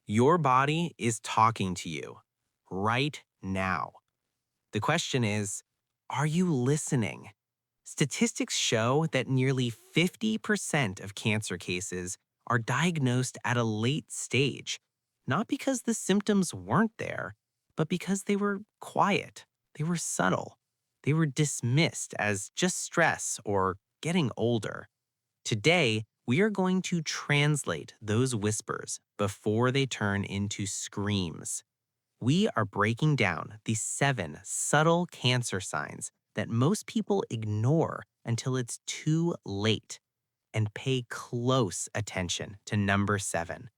Your body is talking to you right now. The question is, are you listening? Statistics show that nearly 50% of cancer cases are diagnosed at a late stage, not because the symptoms weren't there, but because they were quiet, they were subtle, they were dismissed as just stress or getting older. Today, we are going to translate those whispers before they turn into screams. We are breaking down the 7 subtle cancer signs that most people ignore until it's too late. And pay close attention to number 7.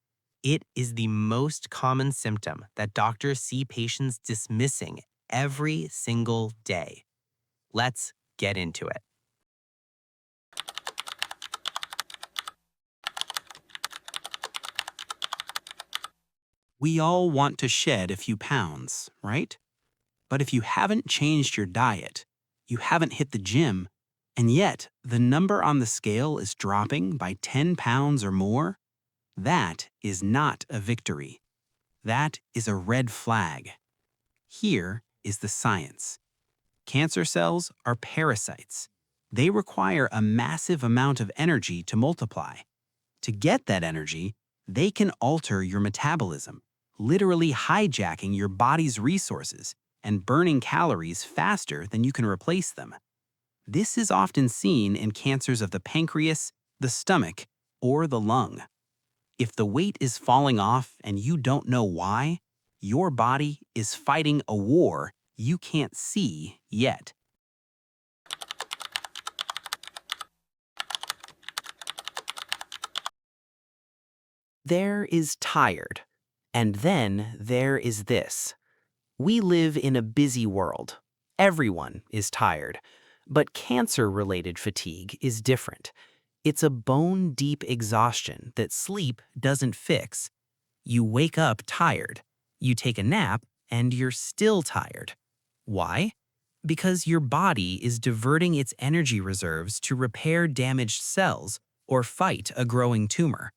It is the most common symptom that doctors see patients dismissing every single day. Let's get into it. We all want to shed a few pounds, right? But if you haven't changed your diet, you haven't hit the gym, and yet the number on the scale is dropping by 10 pounds or more, that is not a victory. That is a red flag. Here is the science. Cancer cells are parasites. They require a massive amount of energy to multiply. To get that energy, they can alter your metabolism, literally hijacking your body's resources and burning calories faster than you can replace them. This is often seen in cancers of the pancreas, the stomach, or the lung. If the weight is falling off and you don't know why, your body is fighting a war you can't see yet. There is tired. And then there is this. We live in a busy world. Everyone is tired. But cancer-related fatigue is different. It's a bone-deep exhaustion that sleep doesn't fix. You wake up tired. You take a nap, and you're still tired. Why? Because your body is diverting its energy reserves to repair damaged cells or fight a growing tumor.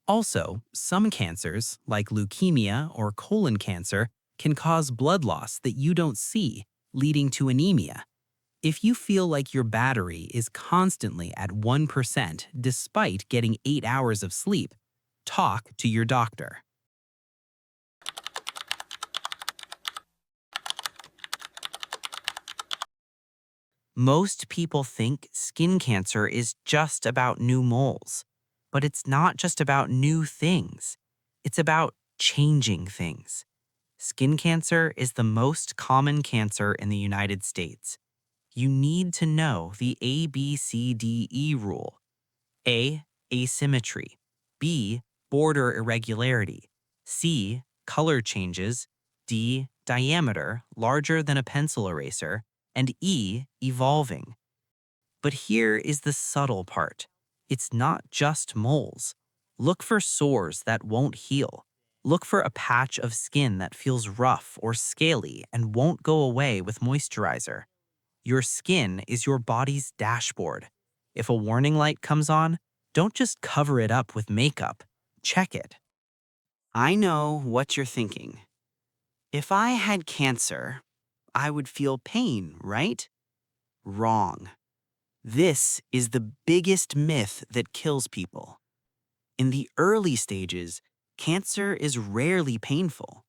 Also, some cancers, like leukemia or colon cancer, can cause blood loss that you don't see, leading to anemia. If you feel like your battery is constantly at 1% despite getting 8 hours of sleep, talk to your doctor. Most people think skin cancer is just about new moles, but it's not just about new things. It's about changing things. Skin cancer is the most common cancer in the United States. You need to know the ABCDE rule. A. Asymmetry. B. Border irregularity. C. Color changes. D. Diameter larger than a pencil eraser. And E. Evolving. But here is the subtle part. It's not just moles. Look for sores that won't heal. Look for a patch of skin that feels rough or scaly and won't go away with moisturizer. Your skin is your body's dashboard. If a warning light comes on, don't just cover it up with makeup. Check it. I know what you're thinking. If I had cancer, I would feel pain, right? Wrong. This is the biggest myth that kills people. In the early stages, cancer is rarely painful.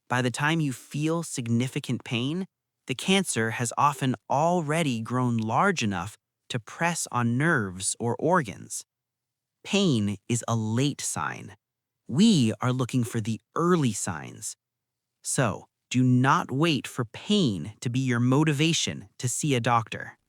By the time you feel significant pain, the cancer has often already grown large enough to press on nerves or organs. Pain is a late sign. We are looking for the early signs. So, do not wait for pain to be your motivation to see a doctor.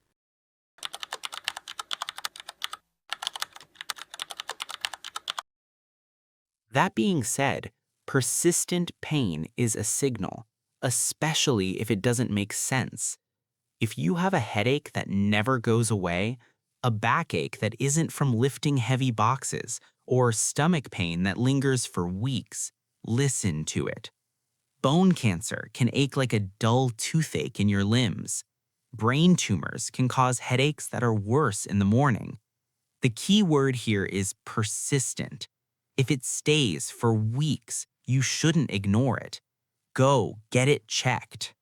That being said, persistent pain is a signal, especially if it doesn't make sense. If you have a headache that never goes away, a backache that isn't from lifting heavy boxes, or stomach pain that lingers for weeks, listen to it. Bone cancer can ache like a dull toothache in your limbs. Brain tumors can cause headaches that are worse in the morning. The key word here is persistent. If it stays for weeks, you shouldn't ignore it. Go get it checked.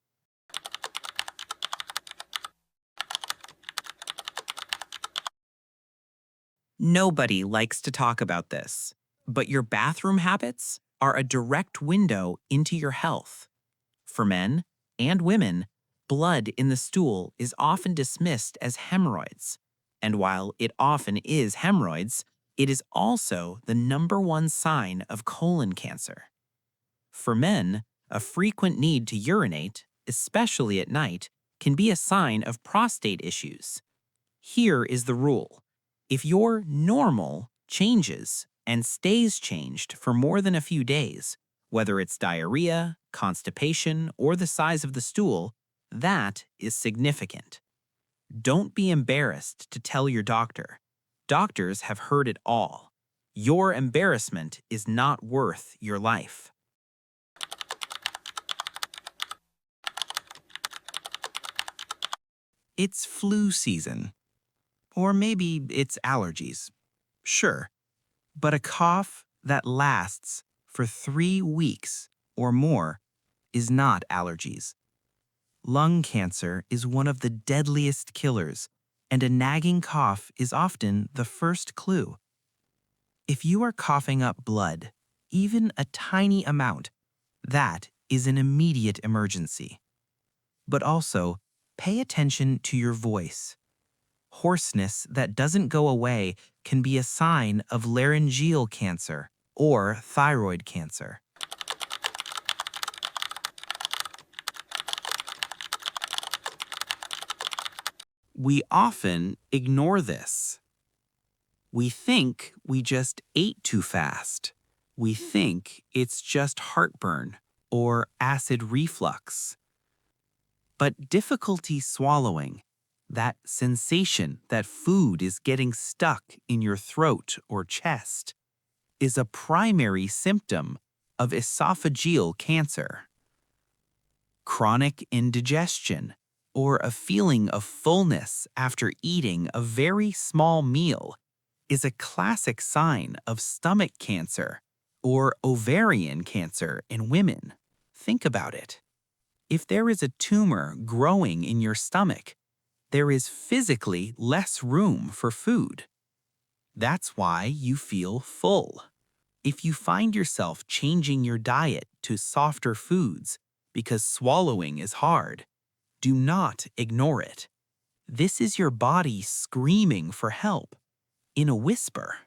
Nobody likes to talk about this, but your bathroom habits are a direct window into your health. For men and women, blood in the stool is often dismissed as hemorrhoids. And while it often is hemorrhoids, it is also the #1 sign of colon cancer. For men, a frequent need to urinate, especially at night, can be a sign of prostate issues. Here is the rule. If your normal changes and stays changed for more than a few days, whether it's diarrhea, constipation, or the size of the stool, that is significant. Don't be embarrassed to tell your doctor. Doctors have heard it all. Your embarrassment is not worth your life. It's flu season. Or maybe it's allergies. Sure. But a cough that lasts for 3 weeks or more is not allergies. Lung cancer is one of the deadliest killers, and a nagging cough is often the first clue. If you are coughing up blood, even a tiny amount, that is an immediate emergency. But also, pay attention to your voice. Hoarseness that doesn't go away can be a sign of laryngeal cancer or thyroid cancer. We often ignore this. We think we just ate too fast. We think it's just heartburn or acid reflux. But difficulty swallowing, that sensation that food is getting stuck in your throat or chest, is a primary symptom of esophageal cancer. Chronic indigestion, or a feeling of fullness after eating a very small meal, is a classic sign of stomach cancer or ovarian cancer in women. Think about it. If there is a tumor growing in your stomach, there is physically less room for food. That's why you feel full. If you find yourself changing your diet to softer foods because swallowing is hard, do not ignore it. This is your body screaming for help in a whisper.